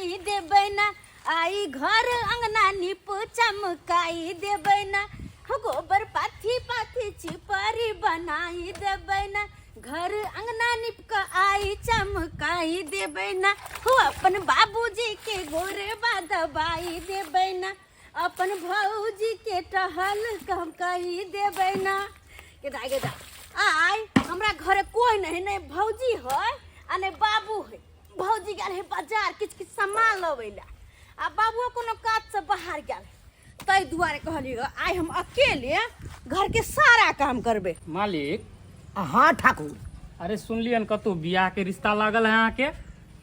बनाई देबै ना, आई घर अंगना नीप चमकाई देबै ना, गोबर पाथी पाथी चिपरी बनाई देबै ना, घर अंगना नीप के आई चमकाई देबै ना, हो अपन बाबूजी के गोरबा दबाई देबै ना, अपन भौजी के टहल कहकाई देबै ना। गेदा आइ हमरा घरे कोई नहीं भौजी है आ नहीं बाबू है। भौजी गेल है बाजार किछ सामान लबै ला आ बाबू कोनो काज से बाहर गेल, तै दुआरे कहलिए आइ हम अकेले घर के सारा काम करबे। मालिक। हाँ ठाकुर। अरे सुनलियन कतौ बियाह के रिश्ता लागल है अहाँ के?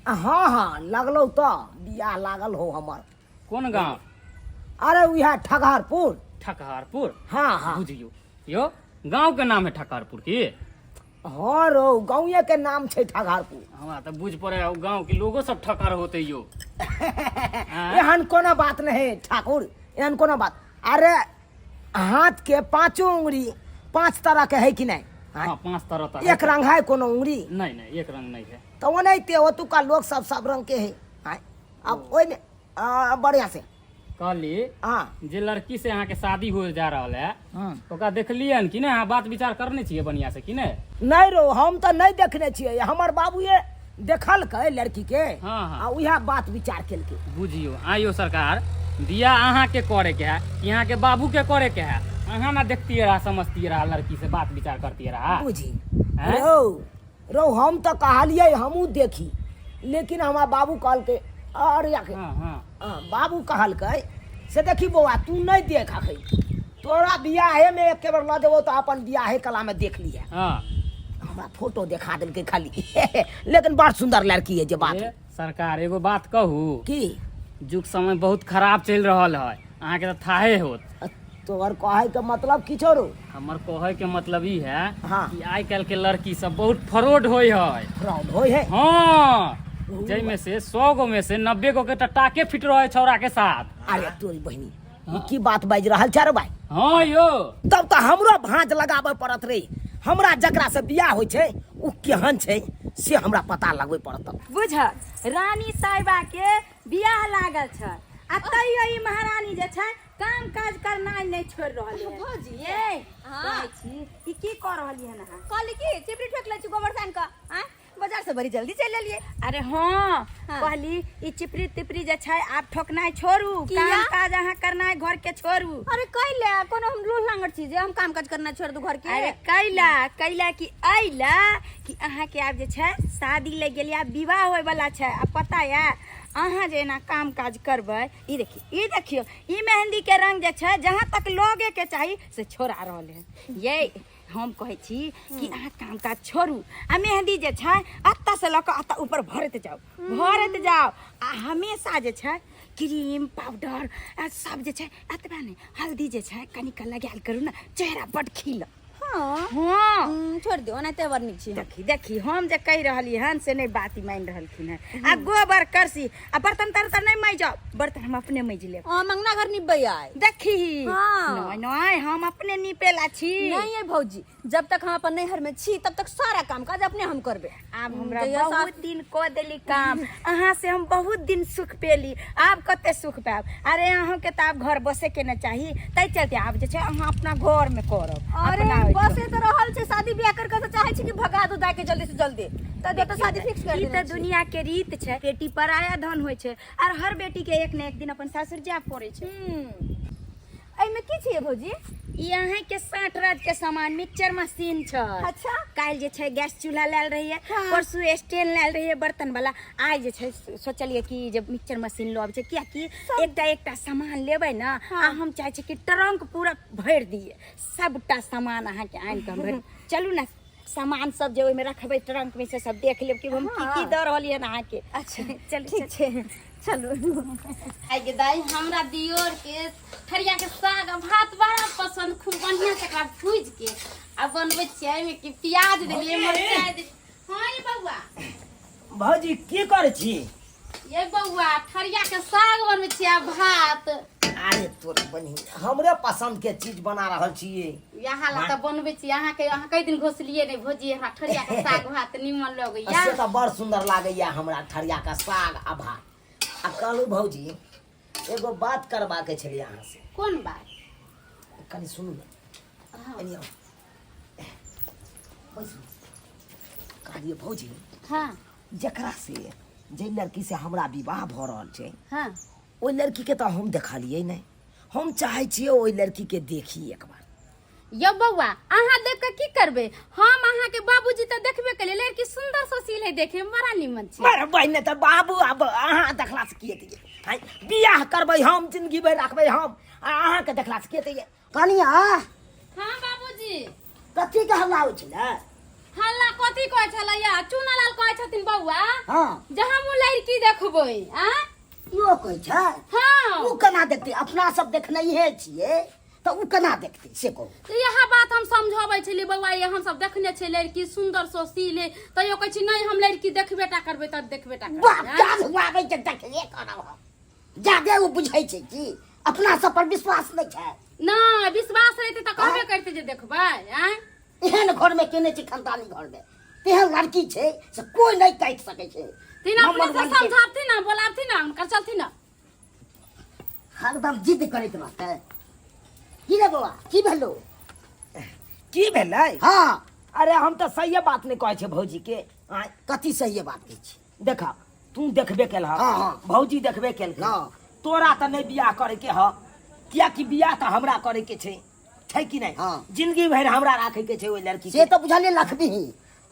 हाँ हाँ लगलो तो बियाह लागल हो हमर। कौन गांव? अरे वह ठकहरपुर। ठकहरपुर? हाँ हाँ बुझियो यो गांव के नाम है ठकहरपुर की? हाँ रो गाँव के नाम छे ठकहरपुर। हमरा तो बुझ पड़े गांव के लोगो सब ठकर होते यो। एहन कोनो बात नहीं ठाकुर, एहन कोनो बात। अरे हाथ के पांचों उंगली 5 तरह के है कि नहीं? हाँ 5 तरह का एक रंग है कोनो उंगली? नहीं एक रंग नहीं है। तो वो नहीं ते ओतुका लोग सब रंग के है। अब ओइ में बढ़िया से कहली हाँ जे लड़की से यहाँ के शादी हो जा रहा है हाँ। ओकरा देखलियन कि नहीं? बात विचार करने चाहिए बढ़िया से कि नहीं? नहीं रो हम तो नहीं देखने छियै, हमर बाबू ये देखल के लड़की के हाँ हाँ। आ उहा बात विचार केलके। बुझियो आइयो सरकार दिया अहाँ के करे के है, यहाँ के बाबू के करे के है, अहाँ ना देखती रहा समझती रहा लड़की से बात विचार करती रहा। बुझी रो हम तो कहलिए हमू देखी, लेकिन हमार बाबू कहल के अरे याके बाबू कहल के से देखी बउआ तू नहीं देख अखै, तोरा बियाहे में एक बार ल देबो तो अपन बियाहे कला में देख लिया। हमरा फोटो दिखा देलके खाली लेकिन बड़ सुंदर लड़की है। जे बात सरकार एगो बात कहू की जुग समय बहुत खराब चल रहा है, अहाँ के तो थाहे होत। तोहर कहे के मतलब की छोरो? हमर कहे के मतलब ई है हाँ। कि आई कल के लड़की सब बहुत फ्रॉड होय है। फ्रॉड होय है? हाँ जै में से 100 गो में से 90 गो के टाके फिट रहे छौरा के साथ। अरे तोरी बहनी हाँ। की बात बाज रहल छ रे भाई? हाँ यो तब तो हमरो भांज लगाबे पड़त रे। हमरा जकरा से बियाह होय छै उ केहन छै से हमरा पता लगबे पड़त। बुझ रानी साहिबा के बियाह लागल छ आ तैयो ई महारानी जे छै काम काज करना नहीं छोड़ रहल है। भौजी ये हां ई की कर रहल है ना? कहली की चिपरी ठोक ले छी गोबर सान का हां बाजार से बड़ी जल्दी चल लेलिए। अरे हाँ कहली ई चिपरी तिपरी जे छै आप ठोकनाय छोड़ू, काम काज अहाँ करनाय घर के छोड़ू। अरे कैला कोनो हम लूह लांगड़ छी जे हम काम काज करना छोड़ दू घर के? अरे कैला की आइला कि अहाँ के आब जे छै शादी ले गेलिया, विवाह होय वाला छै। आ पता है अहाँ जे ना काम काज करबै ई देखियो ई मेहंदी के रंग जे छै जहाँ तक लगे के चाही से छोड़ा रहल है। ये हम कहे छी कि अहाँ काम काज छोड़ू आ मेहंदी जे छै अत्ता से लक अत्ता ऊपर भरत जाओ आ हमेशा जे छै क्रीम पाउडर सब जे छै एतबा नहीं हल्दी जे छै कनिक लगायल करू ना, चेहरा बड़ खिल। हाँ छोड़ दियो ना तेवर नीक छी। देखी हम जे कह रहली हन से नहीं बात मान रहलखिन है। आ गोबर करसी आ बर्तन तर्तन नहीं मांज जाओ, बर्तन हम अपने मांज लेब। मंगना घर निपबै आइ देखी। नहीं हम अपने निपेला छी। नहीं है भौजी जब तक हम अपन नैहर में छी तब तक सारा काम काज अपने हम करबे। आब हमरा बहुत दिन को देली काम, अहाँ से हम बहुत दिन सुख पेली, आब कते सुख पाब। अरे अहाँ के त घर बसे के न चाही, तै चलते आब जे छै अहाँ अपना घर में करब। अरे बसे तो रहल छै, शादी ब्याह कर के चाहे छी कि भगा दू दाय के जल्दी से जल्दी तो शादी फिक्स कर दे। ई त दुनिया के रीत छै, बेटी पराया धन होय छै और हर बेटी के एक न एक दिन अपन सासुर जाय पड़े छै। एई में की छिए भौजी? ई अहाँ के 60 राज के सामान मिक्सचर मशीन छै। अच्छा काल जे छै गैस चूल्हा लेल रही है, परसू स्टैंड लेल रही है बर्तन वाला। आज जे छै सोचलिए कि जब मिक्सचर मशीन लो छै किया कि एकटा सामान लेबै ना आ हम चाहे छी कि ट्रंक पूरा भर दिए, सबटा सामान अहाँ के आन के भर। चलू ना सामान सब जे ओइ में रखबै ट्रंक में से सब देख लेब कि हम की द रहलिए अहाँ के। अच्छा चलू ठीक छै चलू। आई गे दाई हमरा दियोर के ठरिया के साग भात बड़ा पसंद, खूब बढ़िया से एकरा भूज के आ बनबै छियै में कि प्याज देलिए मिरचाई दे। हां ये बौआ भौजी की करे छी? ये बौआ ठरिया के साग बनबै छियै भात। अरे तोर बनी हमरे पसंद के चीज बना रहल छिए। यहाँ ला त बनबै छी अहाँ के कई दिन घोसलिए नै भोजी हमरा ठरिया के साग भात निमन लगैया। से त बड़ सुंदर लागैया हमरा ठरिया का साग आ भात। आ कहलू भौजी एगो बात करबा के छलिए अहाँ से। कोन बात? कनी सुनू ना। हाँ। एनी आओ। बैसू। कहलिए भौजी हाँ जकरा से जे लड़की से हमरा विवाह भ रहल छै हाँ ओइ लड़की के तो हम देखलिए नहीं। हम चाहे छिए ओइ लड़की के देखी एक बार। यो बउआ अहाँ देख के की करबे? हम अहाँ के बाबूजी तो देखबे के लड़की सुंदर सुशील है, देखे में बड़ा निमन छै। मारे बहिने त बाबू अब अहाँ देखला से की हेतै? हाय बियाह करबै हम, जिंदगी भर रखबै हम, आ अहाँ के देखला से की हेतै? कनिया हाँ बाबूजी। कथी के हल्ला होइ छलै? हल्ला कथी कहै छलैया? चुनालाल कहै छथिन बउआ हां जहाँ हम लड़की देखबै। आ यो कहै छै? हाँ उ केना देखतै? अपना सब देखनैहे छियै त उ केना देखतै से कहू। तो यह बात हम समझाबै छलिए बउआ, ये हम सब देखने छै लड़की सुंदर सुशील है, तैयो कहै छी नहीं हम लड़की देखबेटा करबै त देखबेटा बाप करबै। जान हुआबै के देखले करब हम। जादे उ बुझै छै कि अपना सब पर विश्वास नहीं छै। ना विश्वास रहते त कहबे करते जे देखबै। आ एहन घर में केने छी, खानदानी घर में तेहन लड़की छै से कोई नहीं काट सकै छै। तीन अपने से समझाबथि ना, बोलाबथि ना, उनकर चलथि ना। हरदम जिद करैत रहतै। की रे बौआ की भेलो? की भेलै? हाँ अरे हम तो सही बात नहीं कहै छै भौजी के। कथी सही बात कहै छी? देखा तू देखबे केलह, भौजी देखबे केलकै, तोरा तो नहीं बियाह करे के ह, किया कि बियाह तो हमरा करे के छै कि नहीं? जिंदगी भर हमरा राखे के छै ओइ लड़की से तो बुझलिए लखबी।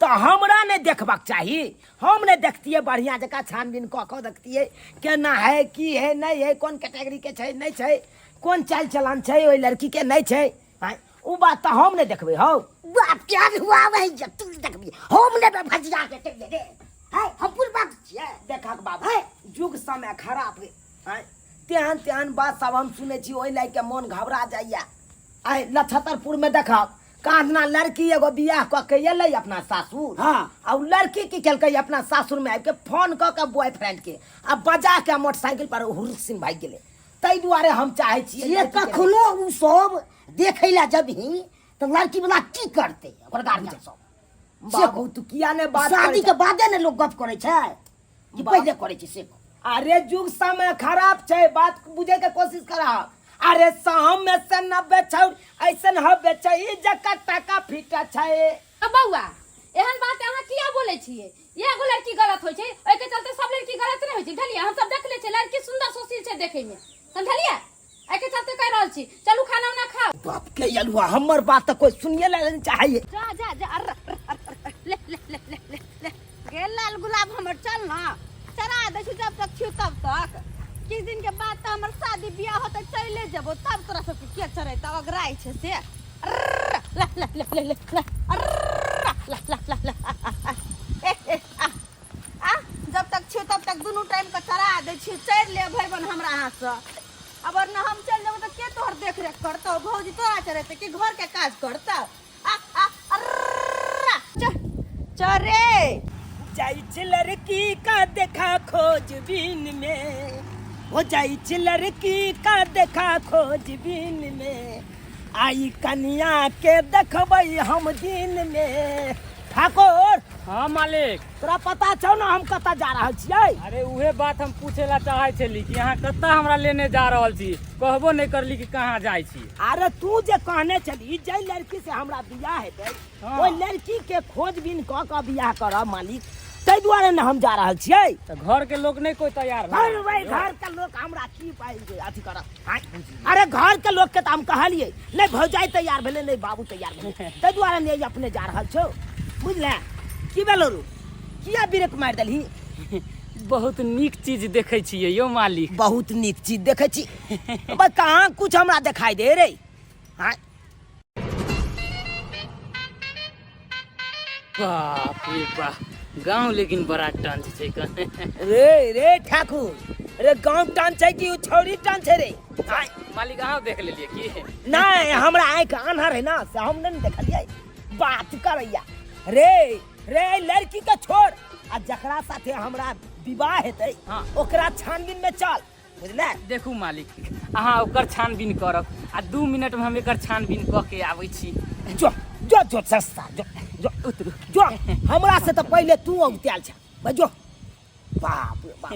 तो हमरा नहीं देखबाक चाहिए? हम नहीं देखतिए बढ़िया जका छानबीन क के देखतिए केना है की है नहीं है, कौन कैटेगरी के छै नहीं छै, कौन चाल चलन छै ओइ लड़की के नहीं छै। उ बात तो हम नहीं देखबे। हो बाप क्या हुआ वही जब तू देखबी हम ने भजिया के टेक दे है। हम पूरी बात छिए देखा के बाबू है जुग समय खराब है। तेहन तेहन बात सब हम सुने छी, ओइ लाग के मन घबरा जाइया। आइ लछतरपुर में देखा कादना लड़की एगो बियाह क के एलै अपना सासुर। हाँ आ लड़की की केलकै अपना सासुर में आबि के फोन क के बॉयफ्रेंड के आ बजा के मोटरसाइकिल पर हुरसिन भाग गेलै। तै दुआरे हम चाहे छी ये कखनो उ सब देखै ला जबही त लड़की वाला की करते ओकर गार्जियन सब। बाबू तू किया ने बात शादी के बादे ने लोग गप करे छै कि पहले करे छै से? अरे जुग समय खराब छै, बात बुझे के कोशिश करा। अरे शाम में से 90 छौर ऐसन हबे छै जका टका फिटा छै। बउआ एहन बात अहाँ किया बोले छिए? ये एगो लड़की गलत होय छै, ओइ के चलते सब लड़की गलत नहीं होय छै। ढलिया हम सब देख ले छै लड़की सुंदर सुशील छै देखे में, समझलिए? एहि के चलते कह रहल छी चलू खाना उना खाओ। बाप के यलुआ हमर बात त कोई सुनिए ले नहीं चाहिए। जा जा जा ले ले ले ले ले ले गे लाल गुलाब हमर चल ना चरा दे छी जब तक छियो तब तक। किस दिन के बाद त हमर शादी बियाह होते चले जेबो तब तोरा सब के चरे त अगराई छै से। ला ला ला ला ला ला ला ला ला आ जब तक छियो तब तक दोनों टाइम का चरा दे छी, चर ले भाई बन हमरा हाथ से। अब न हम चल जेबो त के तोहर देख रेख करतो? भौजी तोरा चरेते कि घर के काज करतो? चरे जाई छ लड़की का देखा खोजबीन में, हो जाई छ लड़की का देखा खोजबीन में, आई कन्या के देखबै हम दिन में। ठाकुर हाँ मालिक। तोरा पता छौ ना हम कतऽ जा रहल छियै? अरे उहे बात हम पूछे ला चाहे छली कि यहाँ कत्ता हमरा लेने जा रहल छी, कहबो नहीं करली कि कहाँ जाय छी। अरे तू जे कहने छली जे लड़की से हमरा बियाह हेतै, हाँ। ओइ लड़की के खोजबीन क के बियाह करब मालिक, तै दुआरे ने हम जा रहल छियै। तो घर के लोग नहीं कोई तैयार भाई भाई घर के लोग हमरा की पाई अथी करब? अरे घर के लोग के त हम कहलिए नहीं भौजाई तैयार भेले नहीं बाबू तैयार भेले, तै दुआरे नहीं अपने जा रहल छौ। बुझले की भेलो रू? किया ब्रेक मार देलही? बहुत नीक चीज देखे छियै यो मालिक। बहुत नीक चीज देखे छी। बस कहाँ कुछ हमरा दिखाई दे रे। हाँ बाप रे बाप, गाँव लेकिन बड़ा टंच छै। रे रे ठाकुर, रे गाँव टान छै कि उ छौरी टान छै रे? मालिक अहाँ देख लेलिए की? नहीं हमरा आँख आन्हर है ना से हम नहीं देखलिए। बात करैया रे रे लड़की के छोड़ आ जकरा साथे हमरा विवाह हेतै ओकरा छानबीन में चल। बुझले? देखू मालिक अहाँ ओकर छानबीन करब आ 2 मिनट में हम एकर छानबीन क के आबै छी। जो जो जो सस्ता जो जो उतरू जो हमरा से तो पहले तू औगत्याल छ। जो बाप रे बाप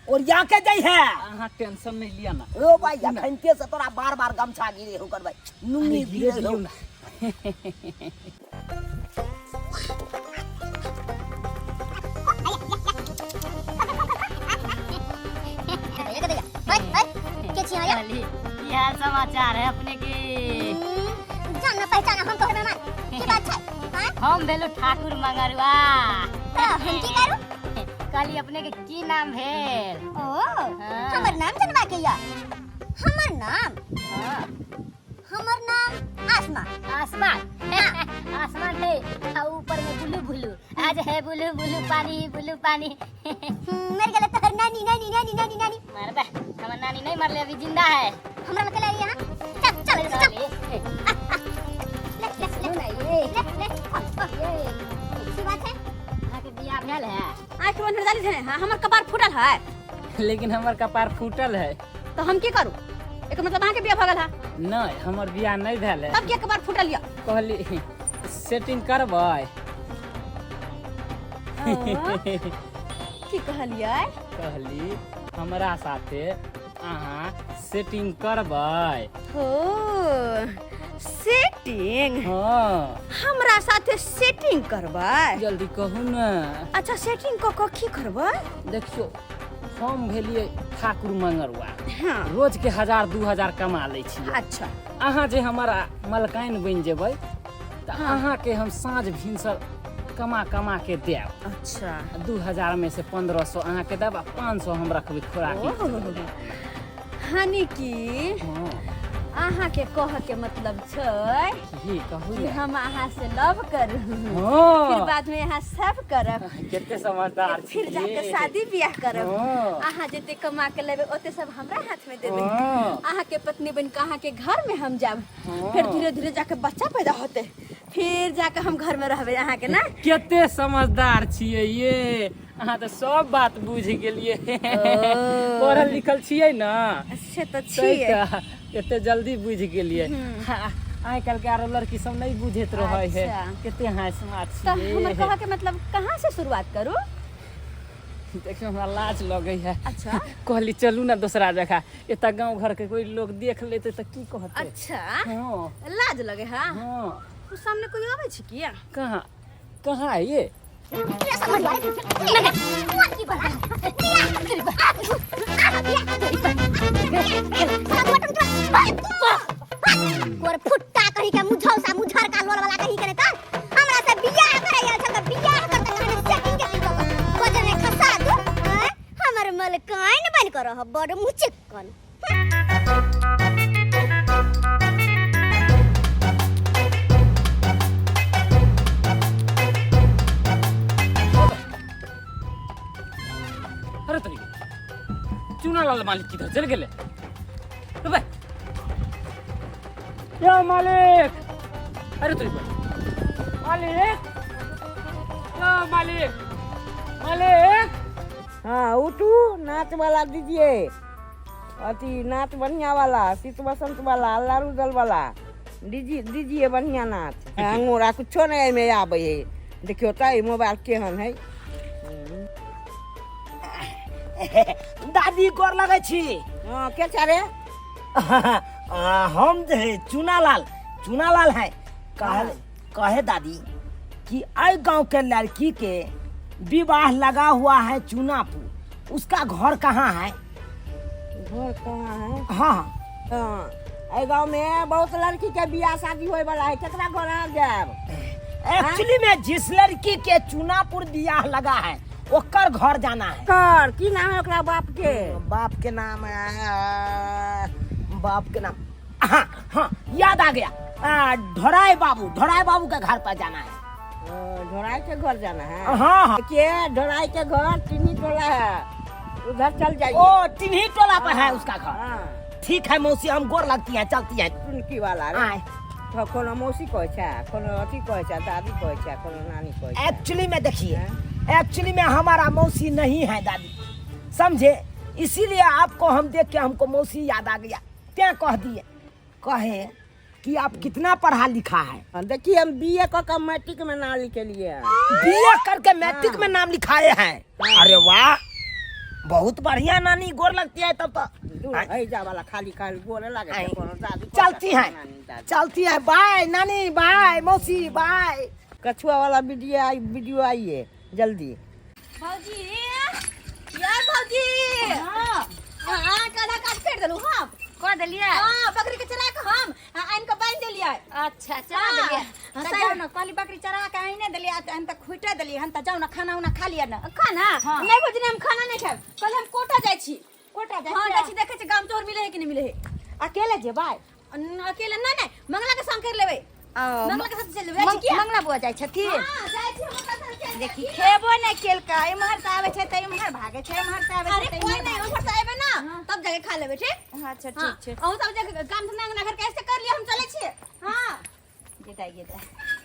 और या के जाई है अहाँ टेंशन नहीं लिया ना। ओ भाई अखनते से तोरा बार-बार गमछा गिरे होकर भाई नुंगी धीरे गिरे लियो लो ना। क्या समाचार है अपने के? जानना पहचाना हम तोहर मेहमान की बात छै? हम भेलु ठाकुर मंगरुआ। हम की करू? कहली अपने के की नाम भेल? ओ हमर नाम जनवा के या हमर नाम आसमा। आसमान। आसमान है और ऊपर में बुलू बुलू। आज है बुलू बुलू पानी। मर गेले तोहर नानी। मर बे, हमर नानी नहीं मरले, अभी जिंदा है। हमरा लगे ले यहाँ चल ले की बात है? अहाँ के बियाह भेल है? आँख बंद डाली है। हाँ हमर कपार फूटल है लेकिन हमर कपार फूटल है। तो हम की करू? एक मतलब अहाँ के बियाह भगल है नहीं, हमर बियाह नहीं भेल है। तब के कपार फूटल या? कहली सेटिंग करबै। की कहलियै? कहली हमरा साथे अहाँ सेटिंग करबै। हो सेटिंग। हाँ हमरा साथे सेटिंग करबै? जल्दी कहू ना। अच्छा सेटिंग क की करबै? देखियो हम भेलिए ठाकुर मंगरुआ, हाँ रोज के 1000-2000 कमा लै छियै। अच्छा अहाँ जे हमारा मलकाइन बनि जेबै तऽ अहाँ के हम साँझ भिनसर कमा के देब। अच्छा 2000 में से 1500 अहाँ के देब, 500 हम रखबै खोराकी। हानि की हाँ अहाँ के कह के मतलब छै की कहू कि ने। हम अहाँ से लव करू, हाँ फिर बाद में अहाँ सब करब, कते समझदार छी। फिर जाके शादी ब्याह करब। हाँ। अहाँ जते कमा के लेबे ओते सब हमरा हाथ में देबे। हाँ। अहाँ के पत्नी बन के अहाँ के घर में हम जाब, हाँ। फिर धीरे धीरे जाके बच्चा पैदा होते, फिर जाके हम घर में रहबे अहाँ के ना। कते समझदार छियै ये, अहाँ तऽ सब बात बुझ गेलिए। पढ़ल लिखल छियै ना, से तो छिए। कते जल्दी बुझ गेलिए। आइ काल्हि के आरो लड़की सब नहीं बुझैत रहै है। अच्छा। कते हाँ स्मार्ट तो छियै। हमर कहा के मतलब कहाँ से शुरुआत करू? देखियो हमरा लाज लगे है। अच्छा कहली चलू ना दूसरा जगह, एता गांव घर के कोई लोग देख लेते तो की कहते। अच्छा हाँ लाज लगे हाँ? हाँ तो सामने कोई आवे छै किया? कहाँ है ये? गोर फुट्टा कही के मुझौसा मुझर का लोल वाला कही करे त हमरा से बियाह करे या छल बियाह करते कहने सेटिंग के को बजने खसा दो हमर मलकाइन बन कर रह बड़ मुचिकन। अरे तरी चूना लाल मालिक किधर चल गेले? अबे या मालिक, अरे तरी मालिक, या मालिक। हाँ उठू, नाच वाला दीजिए, अति नाच बढ़िया वाला, शीत बसंत वाला, अल्लाह रुदल वाला दीजिए बढ़िया नाच। अंगूरा कुछो नहीं में आबे है। देखियो तो मोबाइल केहन है। दादी गोर लगे छी। हाँ के चारे? हम जे है चूनालाल है। कहे दादी कि आई गांव के लड़की के विवाह लगा हुआ है चूनापुर, उसका घर कहाँ है? घर कहाँ है? हाँ हाँ गाँव में बहुत लड़की के बियाह शादी होए वाला है, केकरा घर आ जाब? एक्चुअली में जिस लड़की के चूनापुर बियाह लगा है ओकर घर जाना है। कर की नाम है ओकरा बाप के? बाप के नाम हाँ याद आ गया, ढोराई बाबू के घर पर जाना है। ढोराई के घर जाना है? हाँ के ढोराई के घर टिनी टोला है, उधर चल जाइए। ओ टिन्ही टोला पर है उसका घर। हाँ ठीक है मौसी, हम गोर लगती है, चलती है। टुनकी वाला रे। आए। तो कोनो मौसी कहै छै, कोनो अथी कहै छै, दादी कहै छै, कोनो नानी कहै छै। एक्चुअली में देखिए, एक्चुअली में हमारा मौसी नहीं है दादी, समझे? इसीलिए आपको हम देख के हमको मौसी याद आ गया, क्या कह दिए। कहे कि आप कितना पढ़ा लिखा है? देखिए हम बीए कर मैट्रिक में नाम लिखे लिए। बीए करके मैट्रिक में नाम लिखाए हैं? अरे वाह, बहुत बढ़िया नानी, गोर लगती है तब तो। ऐजा वाला खाली खाली बोले लगे आई। कोनो जादू चलती है, चलती है। बाय नानी, बाय मौसी, बाय। कछुआ वाला वीडियो आई है जल्दी। भौजी यार भौजी हां काढ़ा काट फेर देलु हम कह देलिए। हां बकरी के चरा के हम आइन के बांध देलिए। अच्छा चला देलिए। त जाऊ न काली बकरी चरा के आइने देली हम त खुइटा देली हम त जाऊ न खाना उना खा लिया न। खाना हाँ। नहीं भौजी हम खाना नहीं खाब, कल हम कोटा जाय छी। कोटा जा हां जाय छी देखे छी गाम चोर मिले है कि नहीं मिले है। अकेले जेबै? अकेले नहीं मंगला के संग कर लेबै, मंगला के साथ चल लेबै। जाय छी किया मंगला बुआ जाइ छथिन। हां जाय छी मंगला साथ चल। देखी खेबो नै केल का इमहर से आवे छै त इमहर भागे छै, इमहर से आवे अरे छै त कोई इमहर नहीं भागे ऊपर से आबे ना तब जाके खा लेबै ठीक। छै। अच्छा हाँ, ठीक छै। अहूँ सब जे काम धंधा अंगना घर कैसे कर लिया हम चले छिए। हां गेदा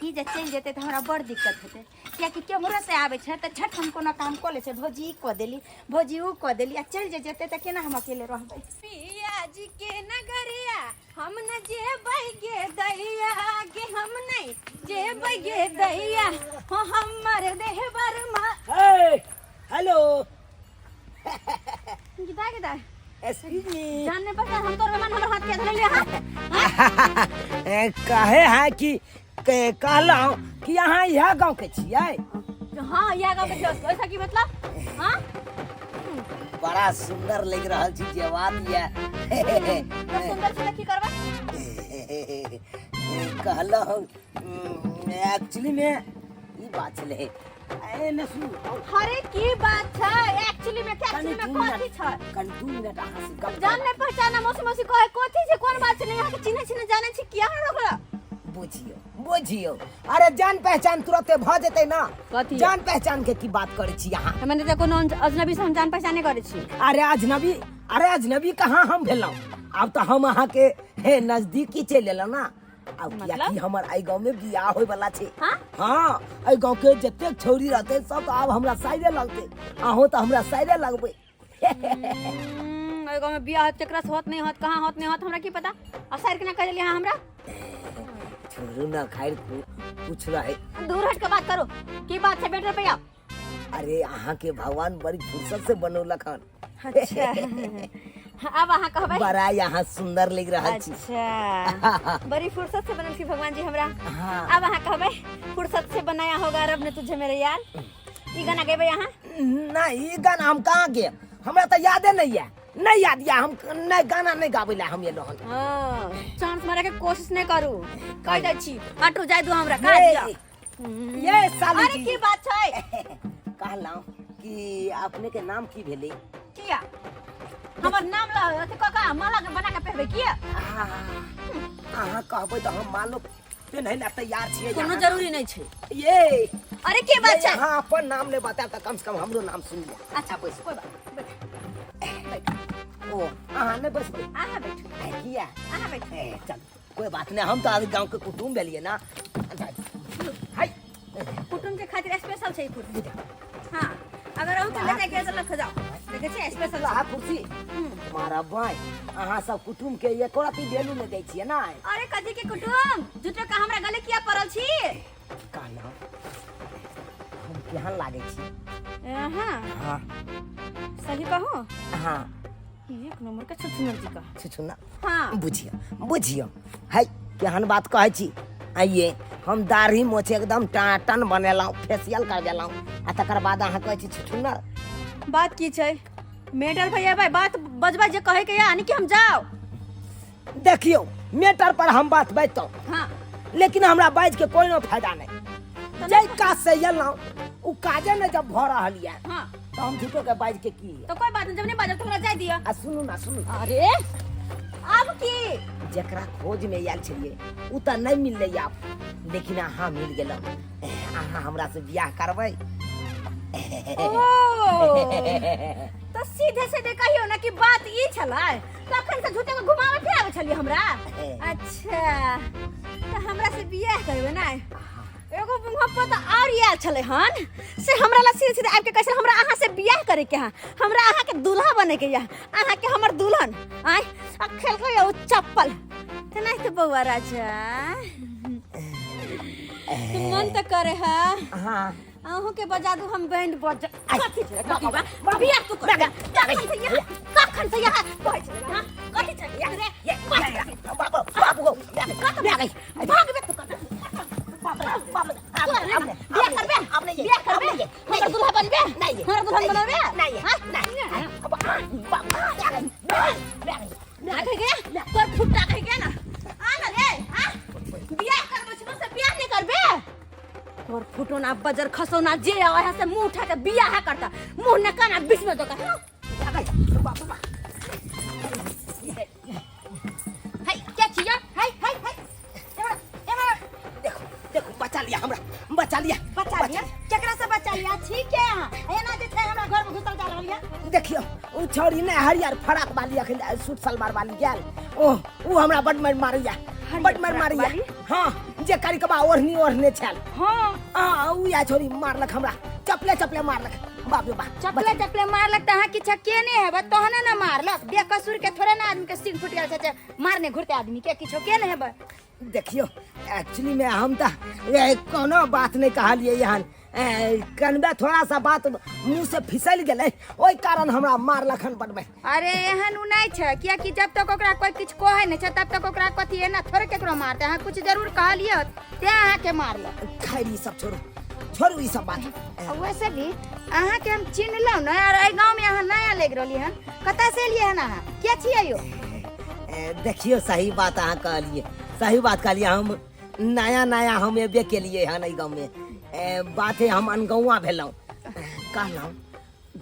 ई जे चल जेते त हमरा बड़ दिक्कत होते, कियाकि केमरा से आवे छै त छठ हम कोनो काम क ले छै, भौजी ई क देली, भौजी ऊ क देली, आ चल जेते त केना हम अकेले रहबै। पिया जी के नगरिया हम न जेबै गे दैया गे हम नहीं जेबै गे दैया हो हमर देहबर मा। हेलो, गिदा गिदा एक्सक्यूज मी। जानने पर हम तोर मन हमर हाथ के धर ले हां। कहे है कि कहलौं कि यहाँ यह गांव के छियै? हां या गांव के छियै। ऐसा की मतलब? हां बड़ा सुंदर लग रहा छी जवान ये। तो सुंदर से की करबा? कहलौं एक्चुअली में ई बात छले। ए न सुन, अरे की बात है एक्चुअली में? क्या एक्चुअली में कोथी छै? कन 2 मिनट अहाँ से गप जान नहीं पहचाना मौसी मौसी कहे कोथी छै, कोन बात छै? नहीं यहाँ के चिन्ह चिन्ह जाने छी किया रखला? बुझियो बुझियो। अरे जान पहचान तुरंते भ जेतै ना। कथी? जान पहचान के की बात करे छी अहाँ? मैंने तो कोनो अजनबी से हम जान पहचाने करे छी। अरे अजनबी कहाँ हम भेलौं? अब तो हम अहाँ के नजदीकी चल एलौं ना। अब मतलब? किया कि हमर आई गांव में बियाह होय वाला छै। हाँ? हाँ, आई गांव के जतेक छौरी रहते सब तो आब हमरा साइडे लगते, अहो तो हमरा साइडे लगबे। ओइ गांव में बियाह चक्रा से होत नहीं होत, कहां होत नहीं होत हमरा की पता। आ सर के ना कह देली हां हमरा। छोरू ना, खैर पूछ रहे। दूर हट के बात करो, की बात है बेटा भैया? अरे अहाँ के भगवान बड़ी फुर्सत से बनौलक हन। अच्छा अब अहाँ कहबै? बड़ा यहाँ सुंदर लग रहा छी। अच्छा बड़ी फुर्सत से बनल छी भगवान जी हमरा। हाँ। अब अहाँ कहबै फुर्सत से बनाया होगा रब ने तुझे मेरे यार। ई गाना गेबै अहाँ? नहीं, ई गाना हम कहाँ गे, हमरा तो यादे नहीं है। नहीं याद या हम नहीं गाना नहीं गाबै ला हम ये लोहन। हां चांस मारे के कोशिश नहीं करू, कह दै छी हटू जाय दू हमरा का दिया। ये साली अरे की बात छै? कहलौं कि अपने के नाम की भेलै? किया हमर नाम ल अथी का माला के बना के पहबे किया? अहाँ कहबै तो हम मानो पेन्है ला तैयार छियै। कोनो जरूरी नहीं छै। ये अरे की बात छै? हाँ, अपन नाम ले बता त कम से कम हमरो नाम सुन ले। अच्छा बस कोई बात ओ अहाँ ने बस अहाँ बैठू, किया? अहाँ बैठू। चल कोई बात नहीं, हम तो आज गांव के कुटुंब भेलिए ना। हाय कुटुंब के खातिर स्पेशल छै फूड। हां अगर हम तो ले जाके तो रख जाओ, देखे छै स्पेशल आ कुर्सी मारा भाई, अहाँ सब कुटुंब के एक रति डेलू में दै छियै ना। अरे कथी के कुटुंब? झूठो का हमरा गले किया पड़ल छी? कहलौं हम केहन लागे छी? हां हाँ सही कहूं? हाँ एक नंबर का छुछुनर जी का। छुछुना। हां बुझियो बुझियो है केहन बात कहै छी। आइए हम दाढ़ी मोछ एकदम टाटन बनेलौं, फेशियल कर देलौं, आ तकर बाद अहाँ कहै छी छुछुनर। बात की छै? मेटर भैया भाई बात बजबा जे कहे के यानी कि हम जाओ। देखियो मेटर पर हम बात बैठतौ, हां लेकिन हमरा बाज के कोई फायदा नहीं। जय काज से एलौं उ काजे ने जब भ रहल ये, हां तो हम झूठो के बाज के की। तो कोई बात नहीं, जब नहीं बाजब तो हमरा जाय दिया। आ सुनू ना सुनू, अरे अब की जकरा खोज में आयल छलिए उ त नहीं मिलले आप, लेकिन अहाँ मिल गेलौ। अहाँ हमरा से बियाह करबै? तो सीधे सीधे कहियो ना कि बात ई छलै, तखन से झूठे के घुमावे फिरावे छलिए हमरा। अच्छा तो हमरा से बियाह करबे ना? एगो मुहब्बत तो और याद छले हन से हमरा ला सीधे सीधे आके कैसे हमरा अहाँ से बियाह करे के हां, हमरा अहाँ के दूल्हा बने के या, अहाँ के हमर दुल्हन आय खेल के यो चप्पल त नहीं तो बउआ राजा। तो मन तो करे है हाँ आहू के बजा दू हम बैंड बजा कथी छे कथी बा बाबू, बिया तू कर बाबू, कखन से यहाँ कहै छे हां कथी छे रे बाबू बाबू भाग बे तू कर बिया करबे आपने बिया करबे हमर दुल्हा बनबे नहीं हमर दुल्हन बनबे नहीं हां नहीं तोर फुट्टा कहि के ना आ ना रे हां बिया करबे छ से बिया नहीं करबे तोर फुटो ना बजर खसो ना जे आया से मुंह उठा के बिया है करता मुंह ने काना बीच में तो का हाय क्या छिया हाय हाय हाय एमा देखो देखो बचा लिया हमरा बचा लिया केकरा से बचा लिया ठीक है एना जे छै हमरा घर में घुसल जा रहल है देखियो उ छोरी ने हरियर फराक वाली अखन सूट सलवार वाली गेल ओ हमरा बड मारिया हां जे करिकबा ओढ़ने छल हां उ या छोरी मारलक हमरा चपले मारलक बाप रे बाप चपले मारलक तहां कि छकेने है बस तोहने ना मारलक बेकसूर के थोड़े ना आदमी के सिंग फुट गेल छै मारने घुरते आदमी के किछो के नहीं है देखियो एक्चुअली में हम त कोनो बात नहीं कहलिए यहाँ कनबे थोड़ा सा बात मुंह से फिसल गेले ओई कारण हमरा मारलखन बनबे अरे एहन उ नहीं छै किया कि जब तक ओकरा कोई कुछ कहै नहीं छै तब तक ओकरा कथि है ना थोड़े केकरो मारते हां कुछ जरूर कहलिए ते अहाँ के मारलक खैरी सब छोड़ू ई सब बात वैसे भी अहाँ के हम चिन्हलौ न और ए गांव में अहाँ नया लेग रहली हन कता से एलिए हन अहाँ के छियै यो देखियो सही बात अहाँ कहलिए सही बात कहलिए हम नया हम एबे के लिए हन ई गांव में बात है हम अनगौआ भेलौ कहलौ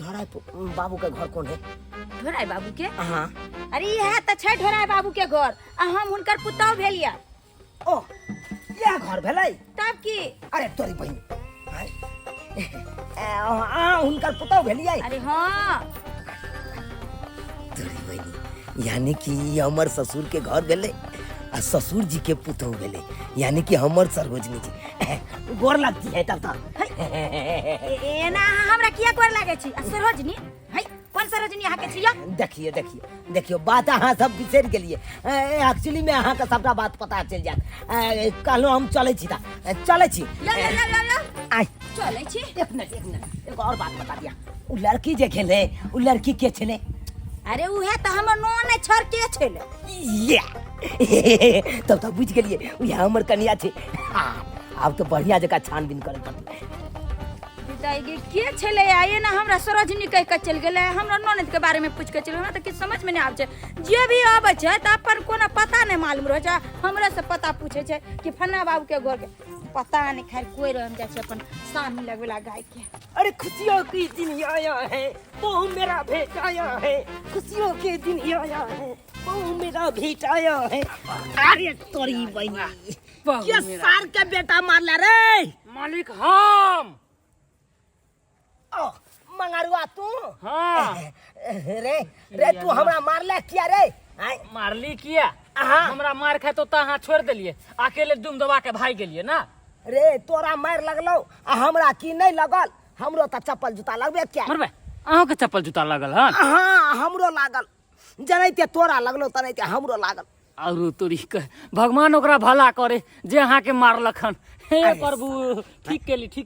ढोराई बाबू के घर कोन है ढोराई बाबू के हां अरे यह त छै ढोराई बाबू के घर आ हम हुनकर पुतौ भेलिया ओ ये घर भेलै तब की अरे तोरी बहिन हुनकर पुतौ भेलियै अरे हां तोरी बहिन यानी कि हमर ससुर के घर भेलै आ ससुर जी के पुतौ भेलै यानी कि हमर सरोजनी जी गोर लगती है तब तक एना हमरा किया गोर लागे छी आ सरोजनी है कोन सरोजनी अहाँ के छियै देखियो बात अहाँ सब बिसर गेलिए एक्चुअली में अहाँ का सबटा बात पता चल जात कहलो हम चले छी आई चलै छी एक मिनट एगो और बात बता दिया उ लड़की जे खेले उ लड़की के छले अरे उहे त हमर नोने छर के छले तब तो बुझ गेलिए उ हमर कन्या छे अब तो बढ़िया जगह छानबीन करे पड़ते पिताजी के छले आए ना हमरा सरोजनी कह के चल गेले हमरा ननद के बारे में पूछ के चल हमरा त किछ समझ में नहीं आबै छै जे भी आबै छै त अपन कोनो पता नहीं मालूम रह छै हमरा से पता पूछे छै कि फन्ना बाबू के घर के पता नहीं खैर कोई रहम जाय छै अपन सानी लगवेला गाय के अरे खुशियों की दिन आया है वो मेरा भेट आया है खुशियों के दिन आया है वो मेरा भेट आया है अरे तोरी बहनी क्या सार के बेटा मारला रे मालिक हम ओ मंगरुआ तू हाँ रे तू हमरा मारला किया रे मारली किया हाँ। हमरा मार खाए तो अहाँ छोड़ देलिए अकेले दुम दबा के भाग गेलिए ना रे तोरा मार लगलो आ हमरा की नहीं लगल हमरो त चप्पल जूता लगबे क्या मरबे अहों के चप्पल जूता लगल हन हाँ हमरो लागल जनैते तोरा लगलो तनैते हमरो लागल और तोरी के भगवान ओकरा भला करे जे अहाँ के मारलखन हे प्रभु ठीक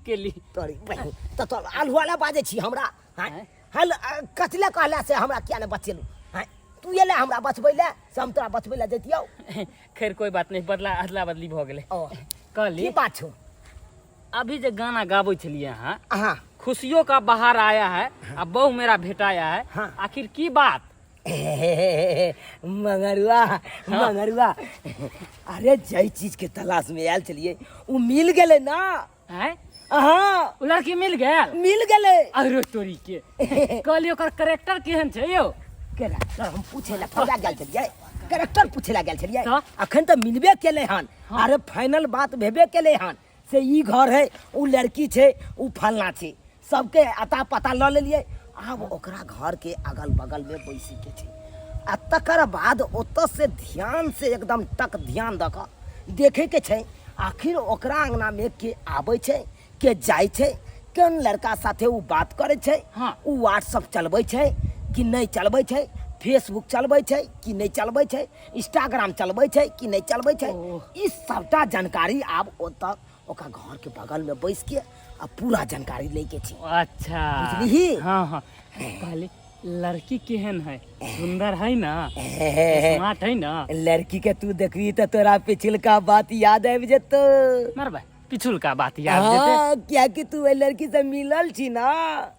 केली तोरी बहिन त तो आलू वाला बाजे छी हमरा हल कथले कहला से हमरा किया ने बचेलू तू ये ले हमरा बचबै ले से हम तोरा बचबै ले जतियौ खैर कोई बात नहीं अदला बदली भ गेले कहली की बात छौ अभी जे गाना गाबै छलिए अहाँ हां खुशियों का बहार आया है अब बहू मेरा भेटाया है हाँ। आखिर की बात मंगरुआ अरे जय चीज के तलाश में आयल चलिए उ मिल गेले ना है हां उ लड़की मिल गेले अरे तोरी के कहली ओकर कैरेक्टर केहन छै यौ कैरेक्टर हम पूछे ला पता गेल छलिए कैरेक्टर पूछे ला गेल छलिए तो? अखन तो मिलबे केले हन अरे फाइनल बात भेबे केले हन से ई घर है उ लड़की छे उ फलना छे सबके अता पता ल लेलिए अब ओकरा घर के अगल बगल में बैसी के छे आ तकर बाद ओत से ध्यान से एकदम तक ध्यान दक देखे के छे आखिर ओकरा अंगना में के आबै छे के जाय छे कोन लड़का साथे उ बात करे छे हाँ। उ व्हाट्सएप चलबै छे कि नहीं चलबै छे फेसबुक चलबै छे कि नहीं चलबै छे इंस्टाग्राम चलबै छे कि नहीं चलबै छे ई सबटा जानकारी आब ओतक ओका घर के बगल में बैस के अब पूरा जानकारी लेके छी। अच्छा बुझलिही? हाँ हाँ कहली लड़की केहन है? सुंदर है ना? स्मार्ट है ना? लड़की के तू देखबी तो तोरा पिछलका बात याद आबि जेतो। मरबा पिछुल का बात याद देते। हाँ, क्या कि तू ओइ लड़की से मिलल छी ना।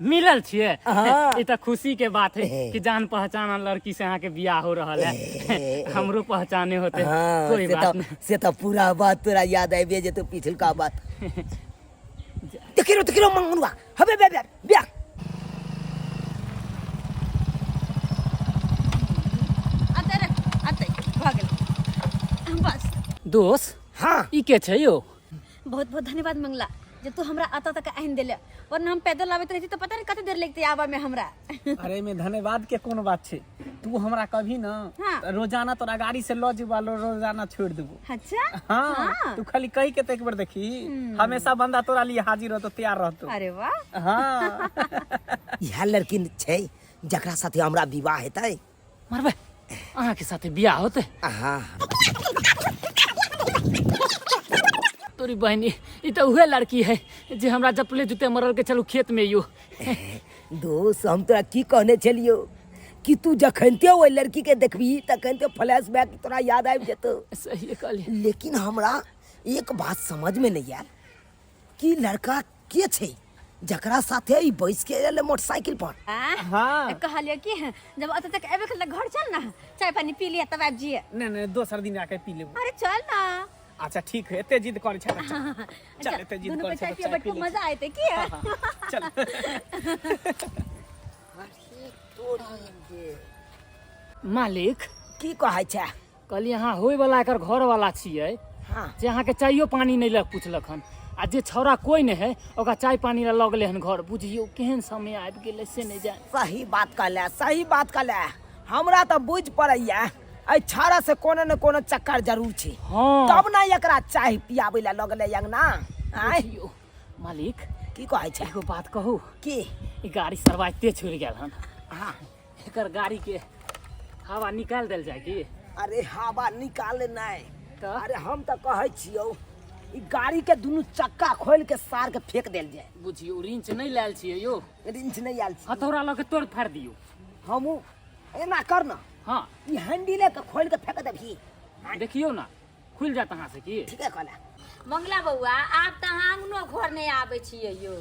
मिलल छिए? हाँ। ये तो खुशी के बात है कि जान पहचान लड़की से यहाँ के बियाह हो रहा है। हमरो पहचाने होते। हाँ, कोई बात नहीं। से तो पूरा बात तोरा याद आबि जेतो पिछलका बात। देखिरो मंगनुआ हबे बे बे बस दोस्त हाँ ई के छै यो? बहुत बहुत धन्यवाद मंगला जे तू हमरा आता तक आइन देले, वरना हम पैदल आबैत रही तो पता नहीं कते देर लगते आवा में हमरा। अरे में धन्यवाद के कौन बात छे? तू हमरा कभी ना हाँ। रोजाना तोरा गाड़ी से लॉ जीवा रोजाना छोड़ देबो। अच्छा हाँ, तू खाली कही के तो एक बार देखी, हमेशा बंदा तोरा लिए हाजिर रहतो, तैयार रहतो। अरे वाह। हाँ। यह लड़की छै जकरा साथे हमरा विवाह हेतै। मरबे अहाँ के साथे बियाह होते? हाँ तोरी बहनी ई तो उहे लड़की है जे हमरा जपले जुते मरल के चलू खेत में यो। दोस्त हम तोरा की कहने छलियो कि तू जखनते ओइ लड़की के देखबी तखनते फ्लैशबैक तोरा याद आबि जेतो। सही कहली। लेकिन हमरा एक बात समझ में नहीं आयल कि लड़का के छै जकरा साथे ई बैस के एले मोटरसाइकिल पर। हाँ। कहलिए कि जब अत तक एबे के घर चल ना, चाय पानी पी लिया तब आब जिए। नहीं दोसर दिन आके पी लेबो। अरे चल ना। अच्छा ठीक है, एते जिद कर छे। चल एते जिद दोनों कर पे चाय छे पिए बैठ मजा आते की। चल। मालिक की कहै छै? कहली यहाँ होय वाला एकर घर वाला छिए हाँ जे अहाँ के चाइयो पानी नहीं लग पूछलक हन, आ जे छौरा कोई नहीं है ओकरा चाय पानी ला लगले हन घर। बुझियो केहन समय आबि गेलै से नहीं जान। सही बात कहले, सही बात कहले। हमरा तो बुझ पड़ैया ऐ छाड़ा से कोनो न कोनो चक्कर जरूर छै। हाँ तब ना एकरा चाय पियाबै ला लगले अंगना। आय बुझियो मालिक की कहै छै? एगो बात कहू की? ई गाड़ी सरवाइते छोड़ गेल हन। हाँ एकर गाड़ी के हवा निकाल देल जाए की? अरे हवा निकाले नहीं तो? अरे हम तो कहै छियौ ई गाड़ी के दुनू चक्का खोल के सार के फेंक देल जाए। बुझियो रिंच नहीं लायल छिए यो? रिंच नहीं आयल छै। हथौड़ा लगे तोड़ फाड़ दियो। हमू एना कर ना, हाँ ई हैंडले के खोल के फेंक देबही। देखियो ना खुल जात अहाँ से की? ठीक है कहले। मंगला बउआ आब त आंगनो घर नहीं आबै छियै यो।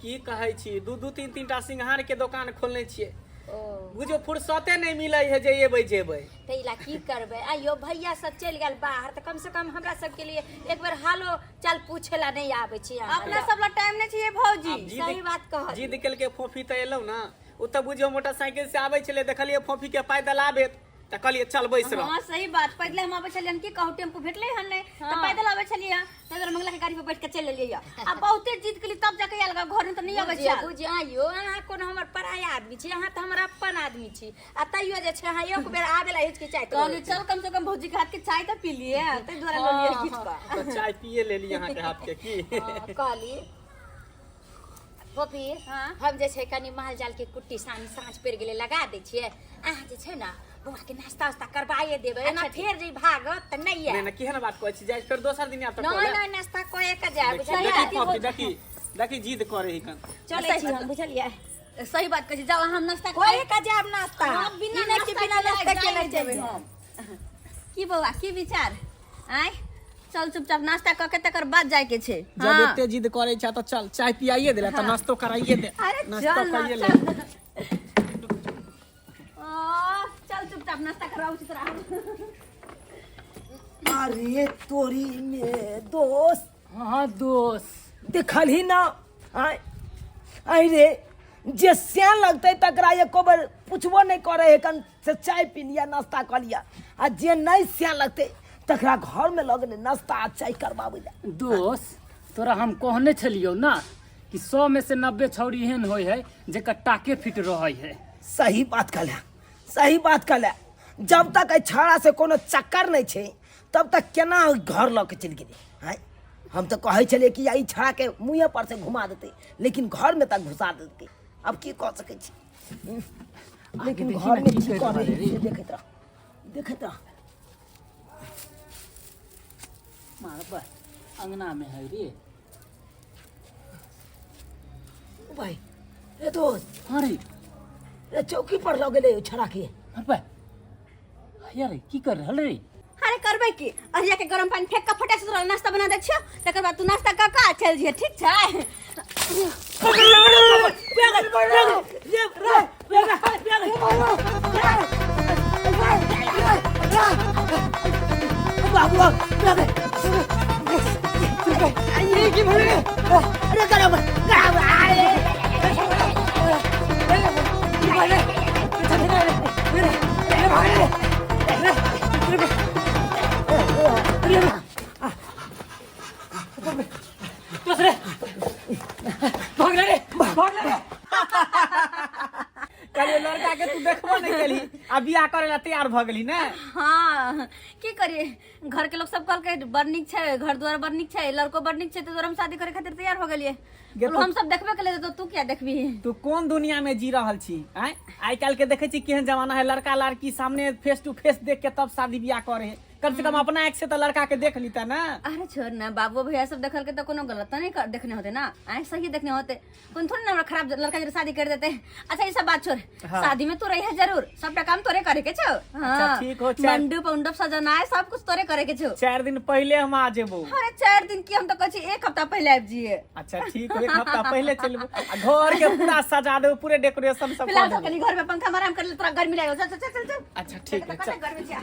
की कहै छी, दू तीन टा सिंघार के दुकान खोलने छिए। ओ बुझो फुर्सते नहीं मिलै है जे एबै जेबै। तैला की करबै? आइयो भैया सब चल गेल बाहर त कम से कम हमरा सब के लिए एक बार हालो चाल पूछे ला नहीं आबै छी। अपना सब ला टाइम नहीं चाहिए भौजी। सही बात कह। जिद केल के फोफी त एलौ ना, ओ त बुझियो मोटरसाइकिल से आबै छले, देखलिए फोफी के पैदल आबैत त कहलिए चल बैस रह। हाँ सही बात। पहले हम आबे छलियन की कहू टेम्पू भेटले हन नहीं तो पैदल आबे छलिए, तगर मंगला के गाड़ी पे बैठ के चल लेलिए। आ बहुते जीत के लिए तब जाके आयल घर में तो नहीं आबे छै। बुझियो आइयो अहाँ कोनो हमर पराया आदमी छी, अहाँ त हमर अपन आदमी छी। आ तैयो जे छै अहाँ एक बेर आबेला हिचकिचाइत कहली चल कम से कम भौजी के हाथ के चाय तो पी लिए, ते द्वारा ले लिए खींच के। तो चाय पिए लेली यहाँ के हाथ के की। कहली पोपी हम जे छै कनी माल जाल के कुट्टी सानी साँझ पड़ गेले लगा दै छियै। अहाँ जे छै ना बउआ के नाश्ता उस्ता करबाइए देबै, एना फेर जे भागत त नहीं है। नहीं केहन बात कहै छी, जाय फिर दोसर दिन आब त नहीं नहीं नाश्ता कए के जाए देखी जिद करे ही कन। चलै छी हम बुझलिए। सही बात कही, जाओ हम नाश्ता कए के जाब नाश्ता। बिना ई नहीं कि बिना नाश्ता के ले जेबै हम। की बउआ की विचार? आय चल चुपचाप नाश्ता क के तकर बाद जाए के छै। जब एते जिद करे छ त चल चाय पियाइए देला त नाश्तो कराइए दे। अरे नाश्ता चल ना, करिए ले। चल चुपचाप नाश्ता कराओ उचित रहा। अरे तोरी में दोस्त हाँ दोस्त देखल ही ना। आय अरे जे सियान लगते तकरा एको बार पूछबो नहीं करे है कन से चाय पी लिया नाश्ता कर लिया, आ जे नहीं सियान लगते तकरा घर में लगने नाश्ता आ चाय करवावे ला। दोस्त तोरा हम कहने छलियो ना कि 100 में से 90 छौरी एहन होय है जेकर टाके फिट रहै है। सही बात कहले, सही बात कहले। जब तक ए छाड़ा से कोनो चक्कर नहीं छे तब तक केना घर ल के चल गेले। हैं हम तो कहे छले कि ई छाड़ा के मुँहे पर से घुमा देते, लेकिन घर में तक घुसा देते। अब की कह सके छी, लेकिन देखी घर ना में की की कर करे रहले रे। देखत रह देखत रह। मार बा अंगना में है रे। भाई ए दोस्त हाँ रे ए चौकी पर लगे ले छड़ा के अबे यार की कर रहल रे अरे करबै की अरिया के गरम पानी फेंक के फटे से तोरा नाश्ता बना दै छियो तकर बाद तू नाश्ता क का चल जिए ठीक छै बाबू ये की भले अरे गरम गरम कल लड़का के तू देखबो नहीं केली अब बियाह करे ला तैयार भ गेली ना। हाँ की करिए घर के लोग सब कहल के बड़ नीक छै घर द्वार बड़ नीक छै लड़को बड़ नीक छै तो हम शादी करे खातिर तैयार हो गेलिए हम सब देखबे के लिए तो तू क्या देखबी तू कौन दुनिया में जी रहल छी आय आइ काल के देखे छी केहन जमाना है लड़का लड़की सामने फेस टू फेस देख के तब शादी बियाह करे कम से कम अपना एक से तो लड़का के देख लीता ना। अरे छोड़ ना बाबू भैया सब देखल के तो कोनो गलत तो नहीं देखने होते ना आए सही देखने होते कौन थोड़ी ना हमरा खराब लड़का जरा शादी कर देते। अच्छा ये सब बात छोड़ शादी में तू रही है जरूर सबटा काम तोरे करे के छो। हाँ ठीक हो मंडप उंडप सजाना है सब कुछ तोरे करे के छो। 4 दिन पहले हम आ जेबो। अरे 4 दिन की हम तो कछि 1 हफ्ता पहले आब जिए। अच्छा ठीक हो 1 हफ्ता पहले चलबो घर के पूरा सजा देबो पूरे डेकोरेशन सब फिलहाल तो कनी घर में पंखा में आराम कर ले तोरा गर्मी लागो चल चल चल चल। अच्छा ठीक है चल गर्मी जा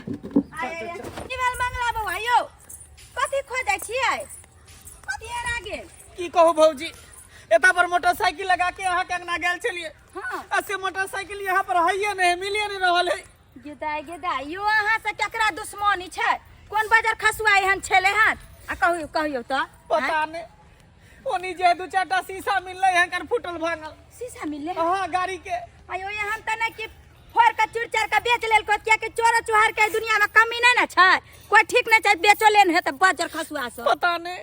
की बेल मंगला बो भाइयो कथि खोजै छियै कथि एना गेल की कहू भौजी एता पर मोटरसाइकिल लगा के अहाँ के अंगना गेल छलिए। हां ऐसे मोटरसाइकिल यहाँ पर हइए नहीं मिलिए नहीं रहल है। गेदाई यो अहाँ से केकरा दुश्मनी छै कोन बाजार खसुआई हन छले हन आ कहियो त पता नहीं ओनी जे 2-4टा शीशा मिलले है कन फुटल भांगल शीशा मिलले हां गाड़ी के आयो यहाँ त नहीं कि फोर का चुरचार का बेच लेल को क्या के चोर चुहार के दुनिया में कमी नहीं ना छै कोई ठीक नहीं छै बेचो लेन है त बाजार खसुआ से पता नहीं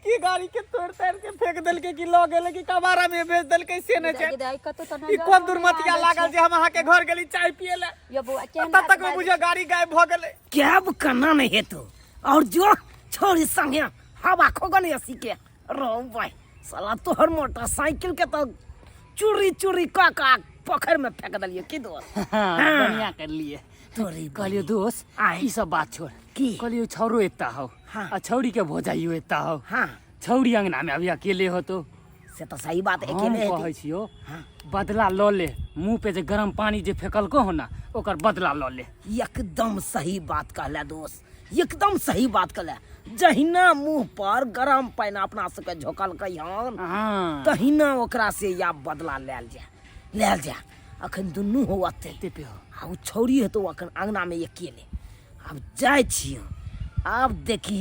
की गाड़ी के तोड़ ताड़ के फेंक देल के की ल गेल की कबारा में बेच देल के से न छै। गेदाई कतो त ई कोन दुर्मतिया लागल जे हम अहाँ के घर गेली चाय पिए ले यो बुआ केहन तब तक में बुझे गाड़ी गायब भ गेले क्या करना नहीं है तो और जो छोड़ी संगे हवा खोगन ऐसी के रो भाई साला तोहर मोटरसाइकिल के तो चोरी चोरी का पोखर में फेंक दलिए की दोस्त। बढ़िया कर लिए तोरी कहलियो दोस्त ई सब बात छोड़ की कहलियो छौरो एता हो हाँ। आ छौरी के भोजाइयो एता हो हाँ छौरी अंगना में अभी अकेले हो तो से तो सही बात है हम अकेले कहै है छियो हाँ। बदला ल ले मुंह पे जे गरम पानी जे फेकलको हो ना ओकर बदला ल ले। एकदम सही बात कहला दोस्त एकदम सही बात कहला जहिना मुंह पर गरम पानी अपना सबके झोकल कहियन हां तहिना ओकरा से या बदला लेल जा अखन दुनू हो अते पे हो आ उ छौरी है तो अखन अंगना में अकेले अब जाय छियै अब देखी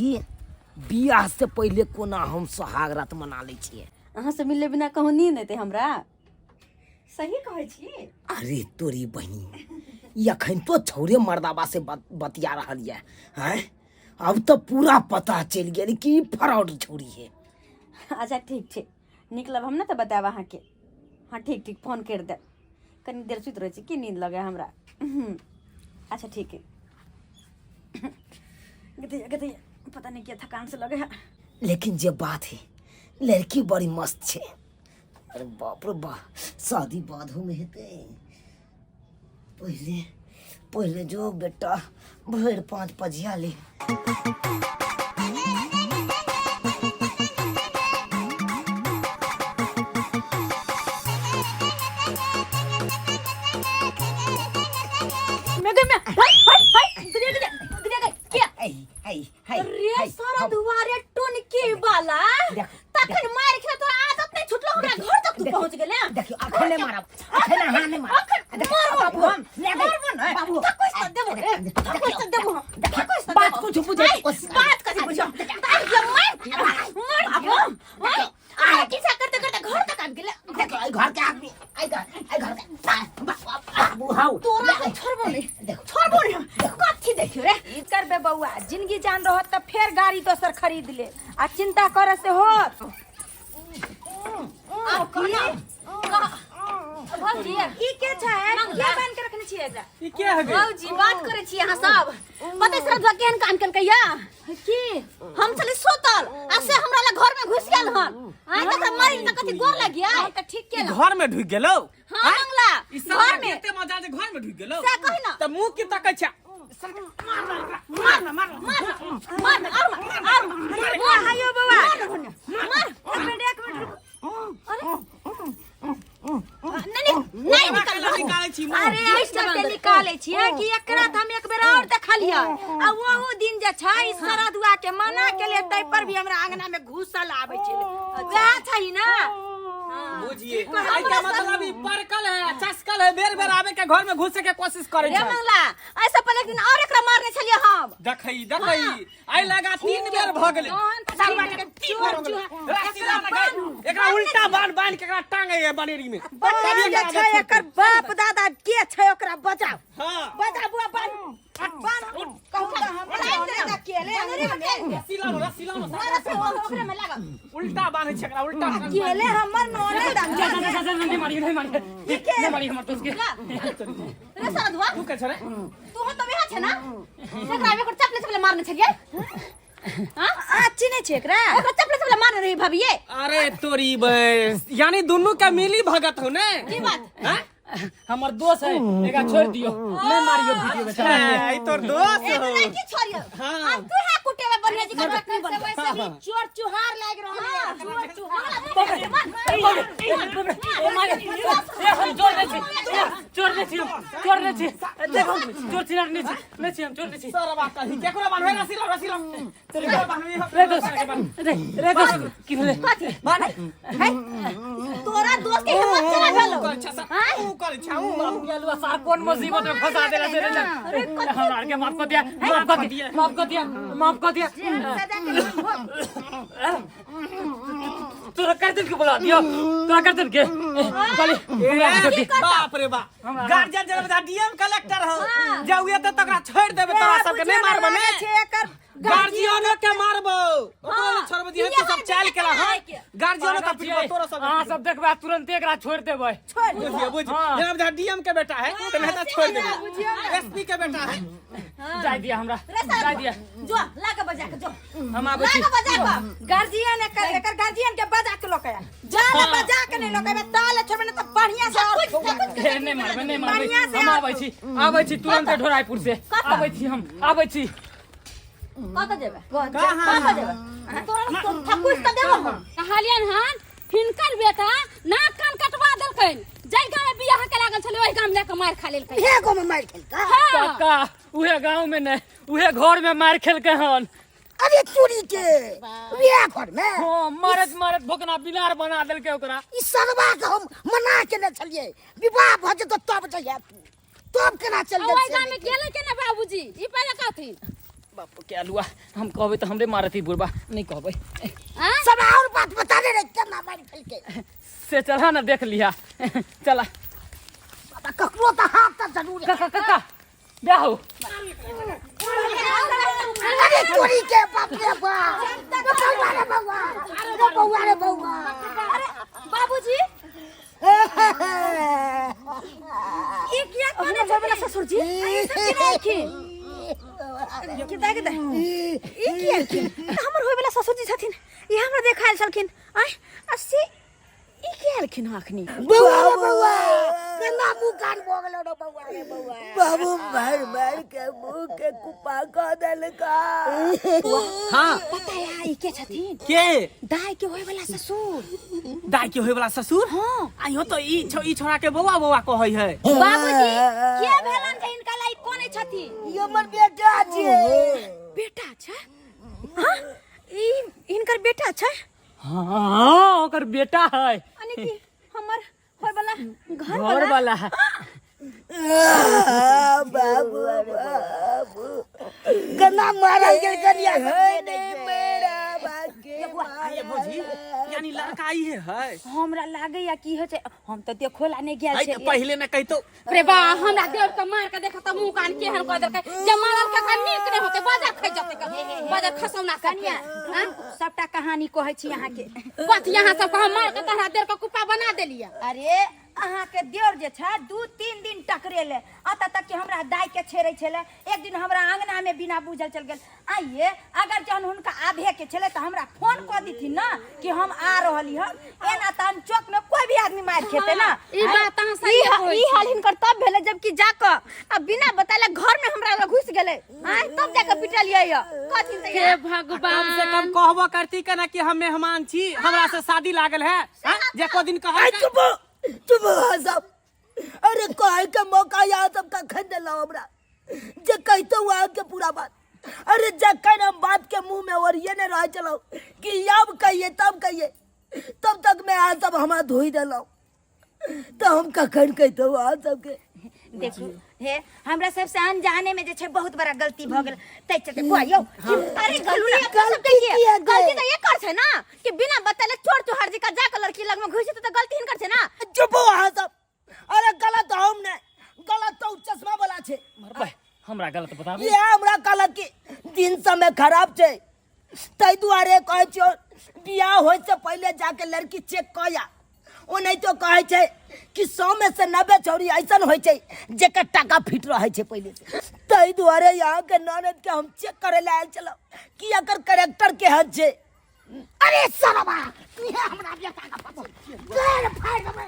बियाह से पहले कोना हम सोहाग रात मना लै छियै। अहाँ से मिले बिना कहूँ नींद एते हमरा सही कहै छी। अरे तोरी बहिनी अखन तो छौरे मर्दाबा से बतिया रहल है हैं अब तो पूरा पता चल गेल कि फ्रॉड छौरी है। अच्छा ठीक ठीक निकलब हम ना तो बताब अहाँ के। हाँ ठीक ठीक फोन कर दे कनी देर सुत रहे छी की नींद लगे हमरा। अच्छा ठीक है गदे पता नहीं क्या थकान से लगे है लेकिन जे बात है लड़की बड़ी मस्त छे। अरे बाप रे बाप शादी बाद में हेते पहले पहले जो बेटा भर 5 पजिया ले रे सारा दुआरे टुनकी वाला तखन मार के तो आदत नहीं छुटलो हमरा घर तक तू पहुंच गेले। देखियो अखने मारब अखने हाने मारब देखियो बाबू हम ले गए बाबू कोई देबो रे कोई देबो बात कुछ बुझे बात कथि बुझो मार आ किसा करते करते घर तक आ गेले। देखियो घर के आदमी आई घर के बाबू हाउ तोरा के छोड़बो नहीं कथि देखियो रे ई करबे बउआ जिंदगी जान रहत त फेर गाड़ी दोसर खरीद ले आ चिंता करे से होत आ कोना भौजी ई के छै के बन के रखने छियै एकरा ई के है भौजी बात करे छी अहाँ सब पता से केहन काम केलकै या की हम चले सोत घुसल आ से हमरा ला घर में घुस गेल हन आ त मरी त कथि गोर लग गया त ठीक के घर में ढुक गेलो हां मंगला घर में एते मजा जे घर में ढुक गेलो से कहि ना त मुंह की तकै छ मार हायो बाबा मार एक मिनट नहीं निकालै छी अरे ऐसे के निकाले छिए कि एकरा त हम एक बेर और देखलिए आ वो दिन जे छै ई सरदुआ के मना के ले तै पर भी हमरा आंगना में घुसल आबै छै वह छै ना बुझिए आई का मतलब ई परकल है चस्कल है बेर बेर आवे के घर में घुसे के कोशिश करे रे छै मंगला ऐसे पहले दिन और एकरा मारने छलिए हम देखई आई लगा 3 बेर भ गेलै सालवा के 3 बेर हो गेलै रसीला लगा एकरा उल्टा बांध के एकरा टांगे है बनेरी में तभी जे छै एकर बाप दादा के छै ओकरा बचाओ हां बचा बुआ बन कहू त हमरा के ले रसीला ओकरे में लगा उल्टा बांधे छै एकरा उल्टा केले हमर नोने दम नहीं मारी हमर दोस्त के रे सरदुआ तू के छरे तू हो तबे छै ना एकरा में चपले चपले मारने छलिए हां अच्छी नहीं छै एकरा एकरा चपले चपले मारने रही भाभी अरे तोरी बस यानी दोनों का मिली भगत हो ने की बात हैं हमर दोस्त है एकरा छोड़ दियो नहीं मारियो वीडियो में चला ई तोर दोस्त एक हो नहीं की छोड़ियो हां तू है कुटे में बढ़िया जी करबा नहीं बन वैसे भी चोर चुहार लाग रहल है चोर चोर नहीं छी देखो चोर चिराग नहीं छी हम चोर नहीं छी सारा बात कही केकरो बांधे रसीला तेरे को बांधे रे दोस्त की भेले तोरा दोस्त के हिम्मत केना भेलो तू कर छाऊ बाबू गेलुआ सार कौन मुसीबत में फंसा देला से हमरा के माफ कर दिया तोरा कर दिन के बुला दियो तोरा कर दिन के चली बाप रे बाप गार्जियन जब डीएम कलेक्टर हो जाउए तो तकरा छोड़ देबे तोरा सब के नहीं मारबे ने एकर गार्जियनो के मारबो ओकरा छोड़ दिए तू सब चाल केला हां गार्जियनो का पिटबो तोरा सब हां सब देखबा तुरंत एकरा छोड़ देबै बुझ जब डीएम के बेटा है तो मैं तो छोड़ देबे एसपी के बेटा है जाय दिया हमरा जाय दिया जो लाके बजा के जो हम आबै छी लाके बजा के गार्जियन एकर गार्जियन के बजा के लोकया जाने बजा के नहीं लोकया ताले छोड़बे न त बढ़िया से नहीं मारबे हम आबै छी तुरंत ढोराईपुर से आबै छी कत जेबे कहां जेबे तोरा तो ठकुस त देबो हम कहलियन हन फिनकर बेटा नाक कान कटवा देलकैन जै गांव में बियाह के लागल छले ओहि गांव में लेके मार खा लेलकै हे गो में मार खेलका काका उहे गांव में नहीं उहे घर में मार खेलके हन अरे चोरी के बियाह घर में हां मारत भोकना बिलार बना देलके ओकरा ई सरवा के हम मना के न छलिए विवाह भ जे तब जइया तब केना चल ओहि गांव में गेले के ना बाबूजी ई पहले कहथिन बाप के अलुआ हम कहबे तो हमरे मारती बुढ़बा नहीं कहबे सब और बात बता दे रे केना मार खेलके से चला ना देख लिया चला ककरो त हाथ त जरूर काका ब्याहो अरे चोरी के बाप रे बउआ रे बउआ अरे बाबूजी ई किया कोने जबला ससुर जी ऐसे की किता ई किया की हमर होय वाला ससुर जी छथिन ई हमरा देखायल छलखिन आय अस्सी ई के आलखिन अखनी बउआ केना मुंह कान भ गेलो रे बउआ रे बउआ बाबू मार के मुंह के कुपा क देलका हां पता है ई के छथिन के दाई के होय वाला ससुर दाई के होय वाला ससुर हां आइयो तो ई छोरा के बौआ कहै है बाबूजी के भेलन जे इनका लाई कोने छथि ई हमर बेटा छै बेटा छै हां ई इनकर बेटा छै हां ओकर बेटा है अने की हमर होय वाला घर वाला है बाबू बाबू कना मारल गेल करिया है नहीं मेरा बाके ये बुझी यानी लड़का आई है हमरा लागे या की हो छै हम त देखोला नहीं गेल आई छै तो पहले न कहितो रे बा हमरा देव के मार के देखा त मुंह कान केहन कर देलकै जे मारल के कन्नी के नहीं होते बाजा खै जते बाजा खसौना कनिया हां सबटा कहानी कहै छी अहाँ के कथ यहां सब हम मार के तहरा देर के कुप्पा बना देलिया अरे अहाँ के देवर जे छै 2-3 दिन टकरेले अत तक कि हमरा दाई के छेड़े छले। एक दिन हमरा आंगना में बिना बुझल चल गेल। आइए अगर जहन हुनका आधे के छले त हमरा फोन क दीथि ना कि हम आ रहली हम। एना त हम चौक में कोई भी आदमी मार खेते ना। ई बात अहाँ सही कहै ई हाल हिनकर तब भेले जबकि जाके अब बिना बताले घर में हमरा लग घुस गेले। हां तब जाके पिटलिए य कथि से हे कम से भगवान कम कहबो करती के ना कि हम मेहमान छी, हमरा से शादी लागल है। जे को दिन कह चुप सब। अरे कहे के मौका यहाँ सब का खन देला हमरा जे कहते हुआ के पूरा बात। अरे जखन हम बात के मुंह में और ये ने रह चलो कि अब कहिए तब कहिए, तब तक मैं आज सब हमारा धोई देला तो हम कखन कहते हुआ सबके। देखू हे हमरा सबसे अनजाने में जे छै बहुत बड़ा गलती भ गेल। तै चलते बुआ यौ अरे गलती तो ये कर छै ना कि बिना बताले चोर चोहार जी का जाके लड़की लग में घुसी तो गलती हिनकर छै ना। चुप हो सब। अरे गलत हम ने, गलत तो चश्मा वाला छे। हमरा गलत बताबी। ये हमरा कहलक कि दिन समय खराब छे तै दुआरे कहै छियो बियाह होय से पहले जाके लड़की चेक कया। ओ नहीं तो कहै छे कि 100 में से 90 छौरी ऐसन होय छे जेकर टाका फिट रहै छे पहले से। तै दुआरे यहाँ के ननद के हम चेक करे ले आयल चलो कि एकर कैरेक्टर केहन छे। अरे सरबा तू हमरा बेटा का पसंद गैर फाड़ दे।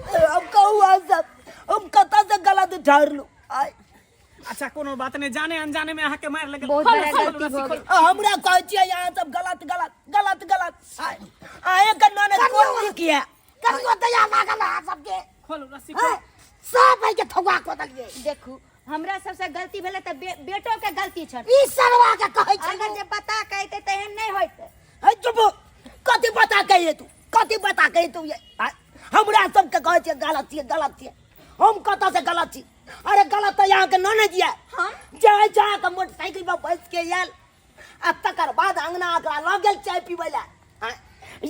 अब कहू सब हम कता से गलत ठाड़ लू। अच्छा कोनो बात नहीं, जाने अनजाने में अहाँ के मार लगे। बहुत बड़ा गलती भ गेल। हमरा कहै छियै यहाँ सब गलत गलत गलत गलत। आए के ननद कोन किया करियो तैयार लागल है सबके। खोलो रस्सी सब है के ठगवा को दलिए। देखू हमरा सबसे गलती भेले त बेटो के गलती छ। ई सरवा के कहै छै अगर जे पता कहते त एहन नहीं होते। है चुप। कथि बता कहिए तू, कथि बता कहिए तू ये हमरा सब के कहै छै गलत छै गलत छै। हम कता से गलत छी। अरे गलत तो यहाँ के ननद ये जाय जाय के मोटरसाइकिल पर बैठ के आयल आ तकर बाद अंगना एकरा लग गेल चाय पीबै ला,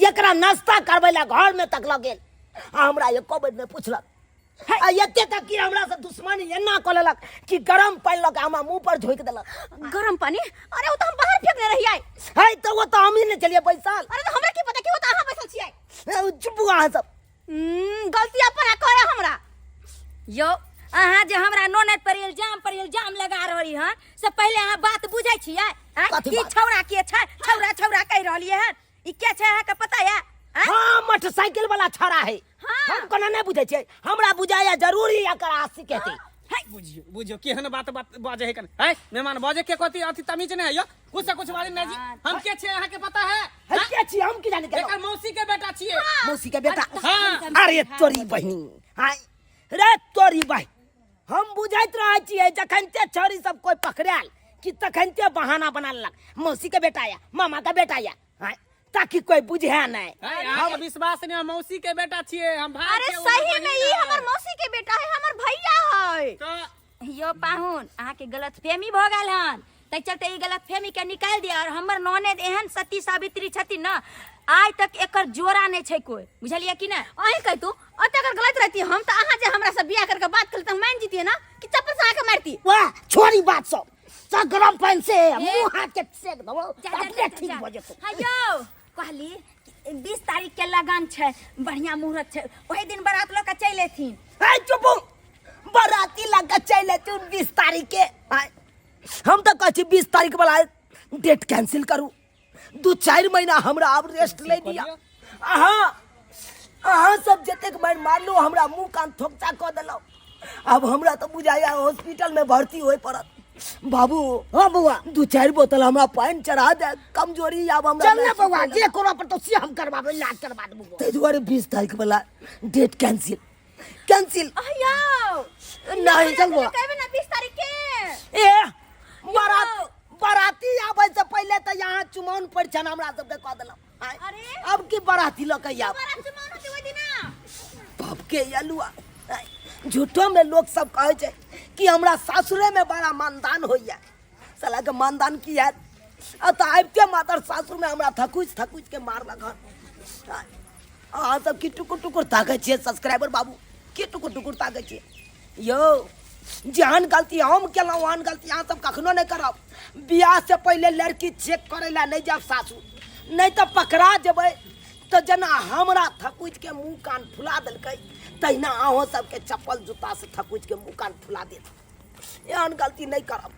एकरा नाश्ता करबै ला घर में तक लग गेल। हमरा एको बेर में पूछलक आ एते तक कि हमरा से दुश्मनी एना क लेलक कि गरम पानी लग हमरा मुंह पर झोंक देलक। गरम पानी? अरे वो तो हम बाहर फेंकने रहिए। है तो वो तो हम ही ने चलिए बैसल। अरे तो हमरा की पता कि वो तो अहाँ बैसल छियै। चुप हुआ सब। गलती अपन करे हमरा। यो अहाँ जे हमरा ननद पर इल्जाम लगा रहली हन से पहले अहाँ बात बुझै छियै? कथी की बात? छौरा के छै? छौरा कह रहली हन ई के छै अहाँ के पता है? हाँ मोटरसाइकिल वाला छड़ा है। हम कोना नहीं बुझे छियै, हमरा बुझाया जरूरी एकर आसी कहते। बुझियो बुझियो केहन बात बाजे है कन है मेहमान बाजे के कथि अथि तमीज नहीं है यो कुछ से कुछ वाली नहीं जी। हम के छे अहाँ के पता है? है के छी हम की जाने के। एकर मौसी के बेटा छिए। मौसी के बेटा। हाँ। अरे तोरी बहिनी हाय रे तोरी भाई हम बुझाइत रहे छियै जखन ते छोरी सब कोई पकड़ाल कि तखन ते बहाना बना लेलक मौसी के बेटा या मामा का बेटा या ताकि कोई बुझे नहीं। हम विश्वास नहीं मौसी के बेटा छिए हम भाई। अरे सही में ई हमर मौसी के बेटा है, हमर भैया है। यो पाहुन अहाँ के गलतफहमी भ गेल हन। तै चलते ई गलतफहमी के निकाल दिया। और हमर ननद एहन सती सावित्री छथिन ना आज तक एकर जोड़ा नहीं छै कोई, बुझलिए कि ना? अहीं कह तू अते अगर गलत रहती हम तो अहाँ जे हमरा से बियाह करके बात करते हम मान जीतिए ना कि चप्पल से आके मारती। वाह छोरी बात सब गरम पानी से मुंह हाथ के सेक दबो अपने ठीक हो जतो। हायो कहली 20 तारीख के लगन छै, बढ़िया मुहूर्त छै, वही दिन बारात लोग के चल एथिन। है चुप बाराती लगा चले तू 20 तारीख के। हम तो कहछी 20 तारीख वाला डेट कैंसिल करू। 2-4 महीना हमरा अब रेस्ट ले दिया। अहाँ सब जतेक मार मारलो हमरा मुंह कान थोकचा क देलो। अब हमरा तो बुझाया हॉस्पिटल में भर्ती होय पड़त। बाबू हां बउआ 2-4 बोतल हमरा पानी चढ़ा दे, कमजोरी आब हमरा चल ना बउआ जे कोनो पर तो से हम करबाबे इलाज करबा देबो। तै दुआरे 20 तारीख वाला डेट कैंसिल। अयो नहीं चल बउआ कहबे ना 20 तारीख के। ए बाराती आबै से पहले त यहाँ चुमाउन पर छन हमरा सब के क देलौ। अरे अब की बाराती ल के आब बारात से मान होती ओइ दिना बाप के यलुआ। झूठो में लोग सब कहे छै कि हमरा सासुरे में बड़ा मानदान होइया। साला के मानदान की है त आइते मातर सासुर में हमरा थकुच के मार लगा। अहाँ सब की टुकुर ताकै छियै सब्सक्राइबर बाबू की टुकुर ताकै छियै यो। जहन गलती हम केलहुँ ओहन गलती अहाँ सब कखनो नहीं करब। बियाह से पहले लड़की चेक करे ला नहीं जाब सासुर, नहीं तो पकड़ा जेबै तो जना हमरा थकुच के मुंह कान फुला दिलकै तहिना अहों सबके चप्पल जूता से थकुच के मुंह कान फुला देत। एहन गलती नहीं करब।